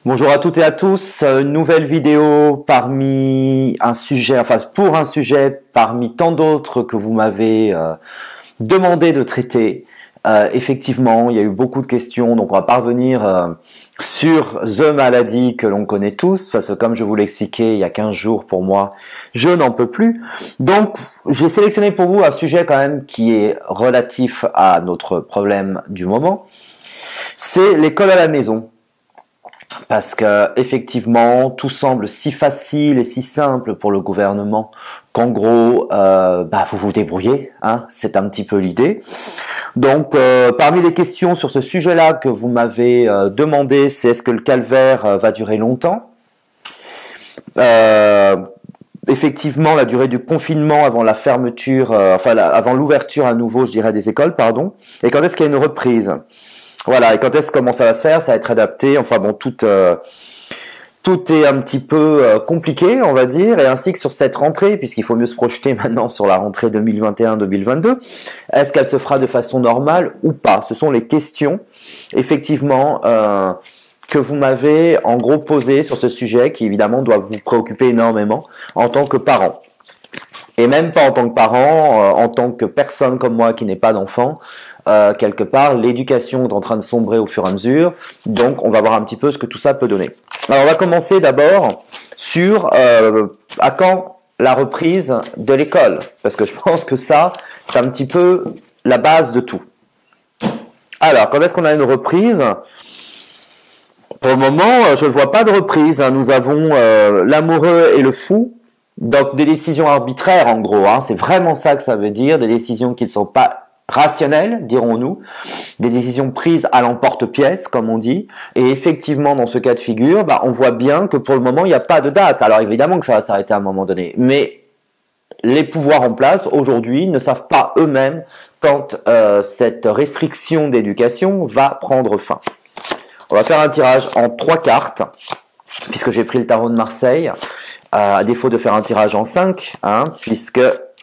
Bonjour à toutes et à tous, une nouvelle vidéo parmi un sujet, pour un sujet parmi tant d'autres que vous m'avez demandé de traiter. Effectivement, il y a eu beaucoup de questions, donc on va pas revenir sur The Maladie que l'on connaît tous, parce que comme je vous l'ai expliqué il y a 15 jours pour moi, je n'en peux plus. Donc, j'ai sélectionné pour vous un sujet quand même qui est relatif à notre problème du moment. C'est l'école à la maison. Parce que effectivement, tout semble si facile et si simple pour le gouvernement qu'en gros, vous vous débrouillez, hein, c'est un petit peu l'idée. Donc, parmi les questions sur ce sujet-là que vous m'avez demandé, c'est est-ce que le calvaire va durer longtemps ? Effectivement, la durée du confinement avant la fermeture, avant l'ouverture à nouveau, je dirais, des écoles, pardon. Et quand est-ce qu'il y a une reprise ? Voilà, et comment ça va se faire ? Ça va être adapté. Enfin bon, tout est un petit peu compliqué, on va dire, et ainsi que sur cette rentrée, puisqu'il faut mieux se projeter maintenant sur la rentrée 2021-2022. Est-ce qu'elle se fera de façon normale ou pas ? Ce sont les questions, effectivement, que vous m'avez en gros posées sur ce sujet, qui évidemment doit vous préoccuper énormément en tant que parent. Et même pas en tant que parent, en tant que personne comme moi qui n'est pas d'enfant. Quelque part, l'éducation est en train de sombrer au fur et à mesure, donc on va voir un petit peu ce que tout ça peut donner. Alors on va commencer d'abord sur à quand la reprise de l'école, parce que je pense que ça, c'est un petit peu la base de tout. Alors, quand est-ce qu'on a une reprise ? Pour le moment, je ne vois pas de reprise. Nous avons l'amoureux et le fou, donc des décisions arbitraires en gros, hein. C'est vraiment ça que ça veut dire, des décisions qui ne sont pas rationnelles, dirons-nous, des décisions prises à l'emporte-pièce, comme on dit, et effectivement, dans ce cas de figure, on voit bien que pour le moment, il n'y a pas de date. Alors évidemment que ça va s'arrêter à un moment donné, mais les pouvoirs en place, aujourd'hui, ne savent pas eux-mêmes quand cette restriction d'éducation va prendre fin. On va faire un tirage en 3 cartes, puisque j'ai pris le tarot de Marseille, à défaut de faire un tirage en 5, hein, puisque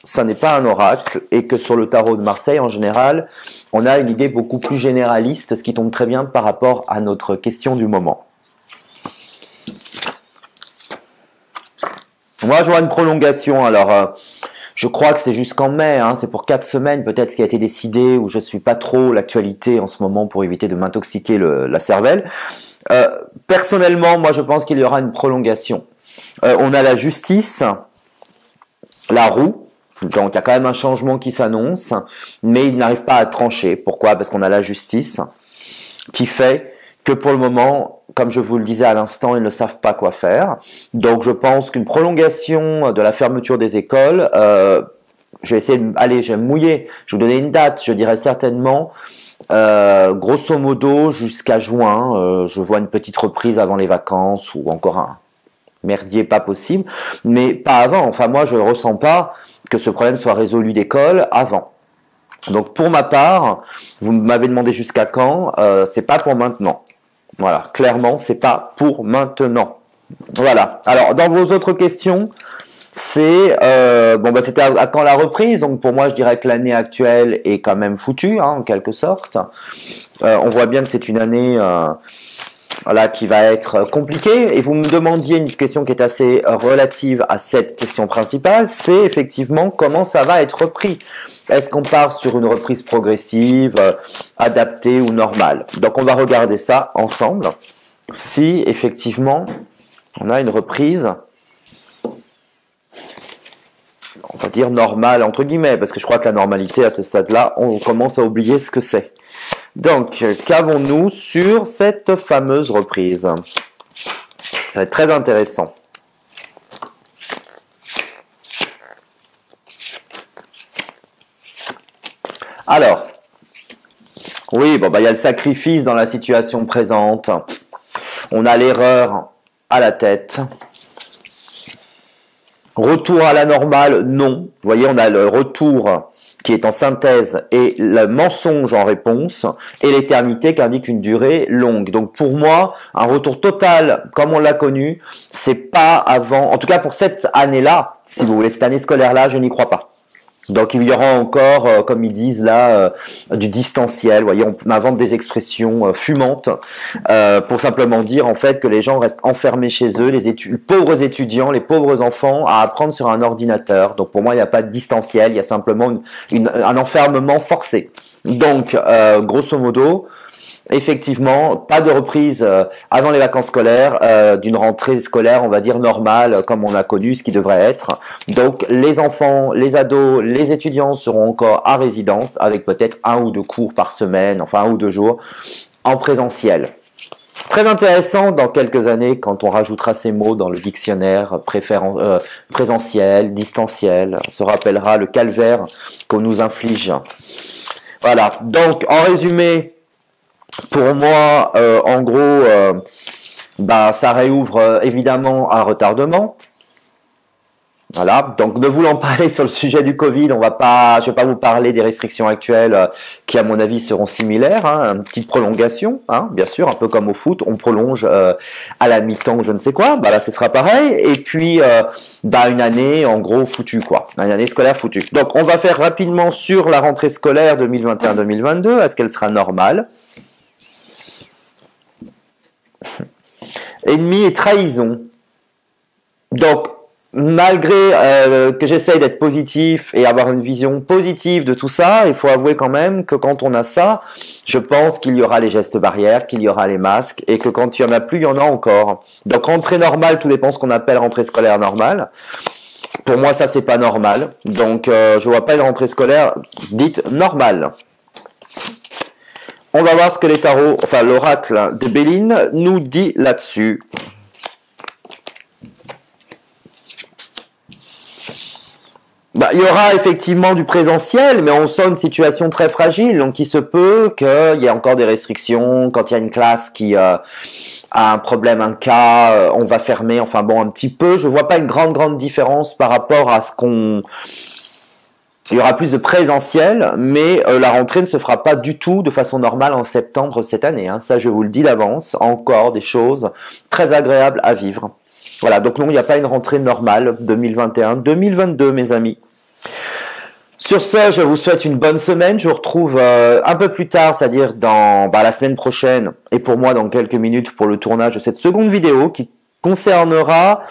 ça n'est pas un oracle, et que sur le tarot de Marseille, en général, on a une idée beaucoup plus généraliste, ce qui tombe très bien par rapport à notre question du moment. Moi, je vois une prolongation. Alors, je crois que c'est jusqu'en mai, hein, c'est pour 4 semaines, peut-être ce qui a été décidé, où je suis pas trop l'actualité en ce moment pour éviter de m'intoxiquer la cervelle. Personnellement, moi, je pense qu'il y aura une prolongation. On a la justice, la roue. Donc il y a quand même un changement qui s'annonce, mais il n'arrive pas à trancher. Pourquoi ? Parce qu'on a la justice qui fait que pour le moment, comme je vous le disais à l'instant, ils ne savent pas quoi faire. Donc je pense qu'une prolongation de la fermeture des écoles, je vais essayer je vais me mouiller, je vais vous donner une date, je dirais certainement, grosso modo jusqu'à juin, je vois une petite reprise avant les vacances ou encore un merdier pas possible, mais pas avant. Enfin moi je ne ressens pas que ce problème soit résolu d'école avant. Donc pour ma part, vous m'avez demandé jusqu'à quand, c'est pas pour maintenant. Voilà, clairement c'est pas pour maintenant. Voilà. Alors dans vos autres questions, c'est c'était à quand la reprise. Donc pour moi je dirais que l'année actuelle est quand même foutue, hein, en quelque sorte. On voit bien que c'est une année qui va être compliqué, et vous me demandiez une question qui est assez relative à cette question principale, c'est effectivement comment ça va être repris. Est-ce qu'on part sur une reprise progressive, adaptée ou normale ? Donc on va regarder ça ensemble, si effectivement on a une reprise, on va dire normale entre guillemets, parce que je crois que la normalité à ce stade-là, on commence à oublier ce que c'est. Donc, qu'avons-nous sur cette fameuse reprise ? Ça va être très intéressant. Alors, oui, il y a le sacrifice dans la situation présente. On a l'erreur à la tête. Retour à la normale, non. Vous voyez, on a le retour qui est en synthèse, et le mensonge en réponse, et l'éternité qui indique une durée longue. Donc pour moi, un retour total, comme on l'a connu, c'est pas avant, en tout cas pour cette année-là, si vous voulez, cette année scolaire-là, je n'y crois pas. Donc il y aura encore, comme ils disent là, du distanciel. Vous voyez, on invente des expressions fumantes pour simplement dire en fait que les gens restent enfermés chez eux, les pauvres étudiants, les pauvres enfants, à apprendre sur un ordinateur. Donc pour moi, il n'y a pas de distanciel, il y a simplement un enfermement forcé. Donc grosso modo, effectivement, pas de reprise avant les vacances scolaires, d'une rentrée scolaire, on va dire normale, comme on a connu, ce qui devrait être. Donc, les enfants, les ados, les étudiants seront encore à résidence, avec peut-être 1 ou 2 cours par semaine, enfin 1 ou 2 jours, en présentiel. Très intéressant dans quelques années, quand on rajoutera ces mots dans le dictionnaire présentiel, distanciel, on se rappellera le calvaire qu'on nous inflige. Voilà, donc en résumé, pour moi, en gros, ça réouvre évidemment un retardement. Voilà, donc ne voulant parler sur le sujet du Covid, je vais pas vous parler des restrictions actuelles qui, à mon avis, seront similaires. Une petite prolongation, bien sûr, un peu comme au foot, on prolonge à la mi-temps, je ne sais quoi. Là, ce sera pareil. Et puis, une année, en gros, foutue, quoi. Une année scolaire foutue. Donc, on va faire rapidement sur la rentrée scolaire 2021-2022. Est-ce qu'elle sera normale? Ennemi et trahison. Donc, malgré que j'essaye d'être positif et avoir une vision positive de tout ça, il faut avouer quand même que quand on a ça, je pense qu'il y aura les gestes barrières, qu'il y aura les masques, et que quand il y en a plus, il y en a encore. Donc, rentrée normale, tout dépend de ce qu'on appelle rentrée scolaire normale. Pour moi, ça, c'est pas normal. Donc, je vois pas une rentrée scolaire dite normale. On va voir ce que les tarots, enfin l'oracle de Béline nous dit là-dessus. Il y aura effectivement du présentiel, mais on sent une situation très fragile, donc il se peut qu'il y ait encore des restrictions. Quand il y a une classe qui a un problème, un cas, on va fermer, un petit peu. Je vois pas une grande différence par rapport à ce qu'on... Il y aura plus de présentiel, mais la rentrée ne se fera pas du tout de façon normale en septembre cette année. Ça, je vous le dis d'avance. Encore des choses très agréables à vivre. Voilà, donc non, il n'y a pas une rentrée normale 2021-2022, mes amis. Sur ce, je vous souhaite une bonne semaine. Je vous retrouve un peu plus tard, c'est-à-dire dans la semaine prochaine, et pour moi dans quelques minutes pour le tournage de cette seconde vidéo qui concernera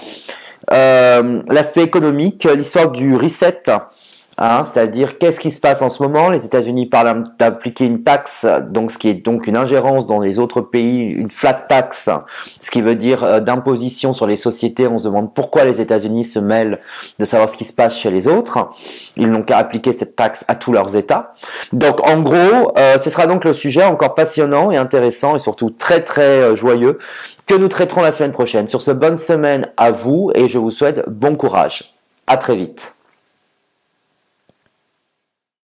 l'aspect économique, l'histoire du reset. C'est-à-dire qu'est-ce qui se passe en ce moment. Les États-Unis parlent d'appliquer une taxe, donc ce qui est donc une ingérence dans les autres pays, une flat tax, ce qui veut dire d'imposition sur les sociétés. On se demande pourquoi les États-Unis se mêlent de savoir ce qui se passe chez les autres. Ils n'ont qu'à appliquer cette taxe à tous leurs États. Donc en gros, ce sera donc le sujet encore passionnant et intéressant et surtout très très joyeux que nous traiterons la semaine prochaine. Sur ce, bonne semaine à vous et je vous souhaite bon courage. À très vite.